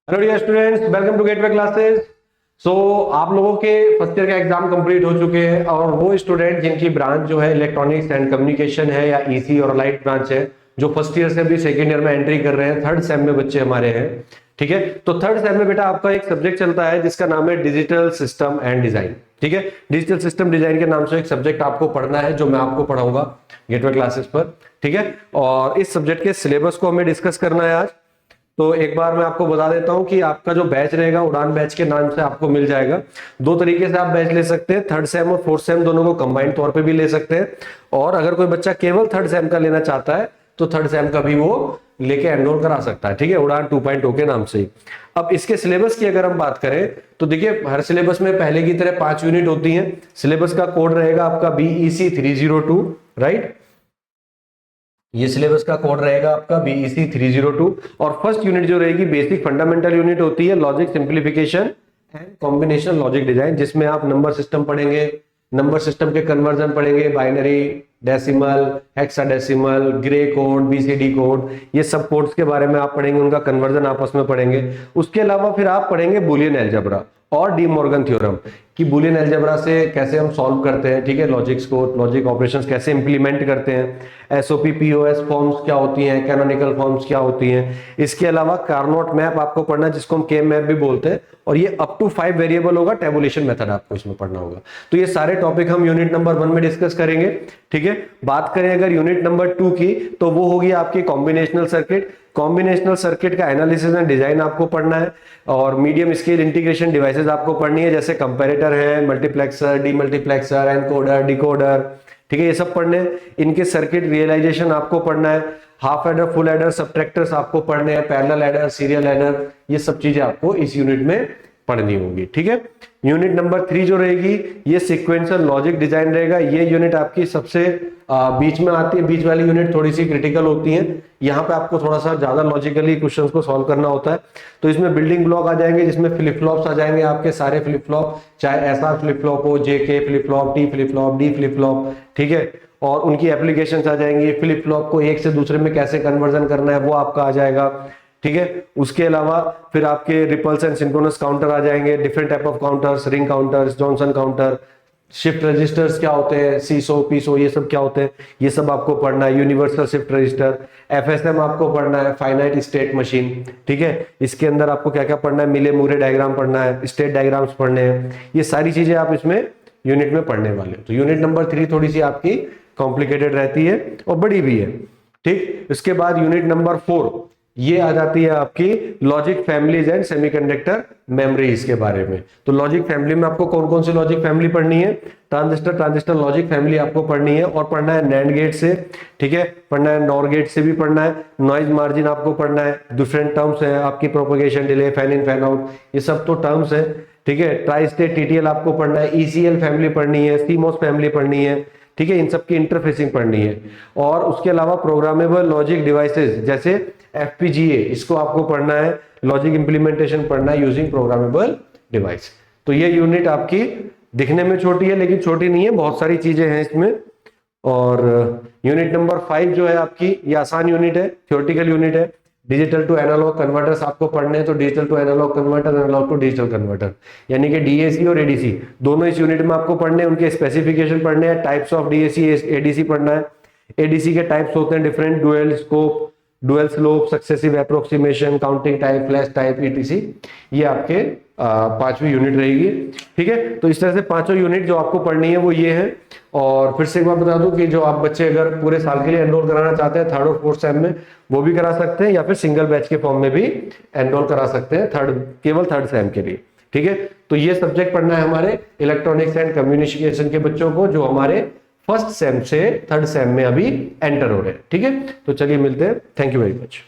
Hello dear students, welcome to gateway classes. So आप लोगों के फर्स्ट ईयर का एग्जाम कंप्लीट हो चुके हैं और वो स्टूडेंट जिनकी ब्रांच जो है इलेक्ट्रॉनिक्स एंड कम्युनिकेशन है या ईसी और लाइट ब्रांच है, जो फर्स्ट ईयर से भी सेकेंड ईयर में एंट्री कर रहे हैं, थर्ड सेम में बच्चे हमारे हैं। ठीक है, तो थर्ड सेम में बेटा आपका एक सब्जेक्ट चलता है जिसका नाम है डिजिटल सिस्टम एंड डिजाइन। ठीक है, डिजिटल सिस्टम डिजाइन के नाम से एक सब्जेक्ट आपको पढ़ना है जो मैं आपको पढ़ाऊंगा गेटवे क्लासेस पर। ठीक है, और इस सब्जेक्ट के सिलेबस को हमें डिस्कस करना है आज। तो एक बार मैं आपको बता देता हूं कि आपका जो बैच रहेगा उड़ान बैच के नाम से आपको मिल जाएगा। दो तरीके से आप बैच ले सकते हैं, थर्ड सेम और फोर्थ सेम दोनों को कंबाइंड तौर पे भी ले सकते हैं। और अगर कोई बच्चा केवल थर्ड सेम का लेना चाहता है तो थर्ड सेम का भी वो लेके एनरोल करा सकता है। ठीक है, उड़ान 2.0 के नाम से ही। अब इसके सिलेबस की अगर हम बात करें तो देखिए, हर सिलेबस में पहले की तरह 5 यूनिट होती हैं। सिलेबस का कोड रहेगा आपका BEC 302, राइट। ये सिलेबस का कोड रहेगा आपका BEC 302। और फर्स्ट यूनिट जो रहेगी बेसिक फंडामेंटल यूनिट होती है, logic simplification and combination logic design, जिसमें आप नंबर सिस्टम पढ़ेंगे, नंबर सिस्टम के कन्वर्जन पढ़ेंगे, binary, decimal, hexadecimal, grey code, BCD code, ये सब कोड्स के बारे में आप पढ़ेंगे, उनका कन्वर्जन आपस में पढ़ेंगे। उसके अलावा फिर आप पढ़ेंगे बुलियन अलजेब्रा और डी मॉर्गन थ्योरम कि बुलियन अलजेब्रा से कैसे हम सॉल्व करते हैं। ठीक है, लॉजिक्स को, लॉजिक ऑपरेशंस कैसे इंप्लीमेंट करते हैं, SOP POS फॉर्म्स क्या होती हैं, कैनोनिकल फॉर्म्स क्या होती हैं। इसके अलावा कार्नोट मैप आपको पढ़ना है, जिसको हम के मैप भी बोलते हैं, और ये अप टू 5 वेरिएबल होगा। टेबुलेशन मेथड आपको इसमें पढ़ना होगा। तो ये सारे टॉपिक हम यूनिट नंबर 1 में डिस्कस करेंगे। ठीक है, बात करें अगर यूनिट नंबर 2 की, तो वो होगी आपकी कॉम्बिनेशनल सर्किट। कॉम्बिनेशनल सर्किट का एनालिसिस एंड डिजाइन आपको पढ़ना है, और मीडियम स्केल इंटीग्रेशन डिवाइसेस आपको पढ़नी है, जैसे कंपैरेटर है, मल्टीप्लेक्सर, डीमल्टीप्लेक्सर, एनकोडर, डिकोडर। ठीक है, ये सब पढ़ने हैं। इनके सर्किट रियलाइजेशन आपको पढ़ना है, हाफ एडर, फुल एडर, सब्ट्रैक्टर्स आपको पढ़ने हैं, पैरेलल एडर, सीरियल एडर, ये सब चीजें आपको इस यूनिट में पढ़नी होगी। ठीक है, यूनिट नंबर 3 जो रहेगी ये सीक्वेंशियल लॉजिक डिजाइन रहेगा। ये यूनिट आपकी सबसे बीच में आती है। बीच वाली यूनिट थोड़ी सी क्रिटिकल होती है, यहाँ पे आपको थोड़ा सा ज्यादा लॉजिकली क्वेश्चंस को सॉल्व करना होता है। तो इसमें बिल्डिंग ब्लॉक आ जाएंगे, जिसमें फ्लिप फ्लॉप्स आ जाएंगे, आपके सारे फ्लिप फ्लॉप, चाहे SR फ्लिप फ्लॉप हो, JK flip flop, T flip flop, D flip flop. ठीक है, और उनकी एप्लीकेशंस आ जाएंगी, फ्लिप फ्लॉप को एक से दूसरे में कैसे कन्वर्जन करना है वो आपका आ जाएगा। ठीक है, उसके अलावा फिर आपके रिपल्स एंड सिंक्रोनस काउंटर आ जाएंगे, different type of counters, ring counters, Johnson counter, shift registers क्या होते हैं, सीसो, पीसो, ये सब क्या होते हैं, ये सब आपको पढ़ना है। यूनिवर्सल शिफ्ट रजिस्टर, FSM आपको पढ़ना है, फाइनाइट स्टेट मशीन। ठीक है, इसके अंदर आपको क्या क्या पढ़ना है, मिले मूरे डायग्राम पढ़ना है, स्टेट डायग्राम्स पढ़ने हैं। ये सारी चीजें आप इसमें यूनिट में पढ़ने वाले हो। तो यूनिट नंबर 3 थोड़ी सी आपकी कॉम्प्लिकेटेड रहती है और बड़ी भी है। ठीक, इसके बाद यूनिट नंबर 4 ये आ जाती है आपकी logic families and semiconductor memories के बारे में। तो लॉजिक फैमिली में आपको कौन कौन सी लॉजिक फैमिली पढ़नी है, ट्रांजिस्टर लॉजिक फैमिली आपको पढ़नी है, और पढ़ना है नैंड गेट से। ठीक है, पढ़ना है नॉर गेट से भी पढ़ना है, नॉइज मार्जिन आपको पढ़ना है, डिफरेंट टर्म्स है आपकी, propagation delay, fan in fan out, ये सब तो टर्म्स है। ठीक है, ट्राई स्टेट TTL आपको पढ़ना है, ECL फैमिली पढ़नी है, CMOS फैमिली पढ़नी है। ठीक है, इन सब की इंटरफेसिंग पढ़नी है। और उसके अलावा प्रोग्रामेबल लॉजिक डिवाइसेस जैसे FPGA, इसको आपको पढ़ना है, लॉजिक इंप्लीमेंटेशन पढ़ना है यूजिंग प्रोग्रामेबल डिवाइस। तो ये यूनिट आपकी दिखने में छोटी है, लेकिन छोटी नहीं है, बहुत सारी चीजें हैं इसमें। और यूनिट नंबर 5 जो है आपकी, ये आसान यूनिट है, थ्योरेटिकल यूनिट है। डिजिटल टू एनालॉग कन्वर्टर्स आपको पढ़ने हैं, तो digital to analog converter, analog to digital converter, यानी कि DAC और ADC दोनों इस यूनिट में आपको पढ़ने हैं। उनके स्पेसिफिकेशन पढ़ने हैं, टाइप्स ऑफ DAC ADC पढ़ना है। ADC के टाइप्स होते हैं different, dual scope, dual slope, successive approximation, counting type, flash type, ETC। ये आपके 5वीं यूनिट रहेगी। ठीक है, तो इस तरह से 5 यूनिट जो आपको पढ़नी है वो ये है। और फिर से एक बार बता दूं कि जो आप बच्चे अगर पूरे साल के लिए एनरोल कराना चाहते हैं थर्ड और फोर्थ सेम में, वो भी करा सकते हैं, या फिर सिंगल बैच के फॉर्म में भी एनरोल करा सकते हैं केवल थर्ड सेम के लिए। ठीक है, तो ये सब्जेक्ट पढ़ना है हमारे इलेक्ट्रॉनिक्स एंड कम्युनिकेशन के बच्चों को, जो हमारे फर्स्ट सेम से थर्ड सेम में अभी एंटर हो रहे हैं। ठीक है, तो चलिए मिलते हैं। Thank you very much.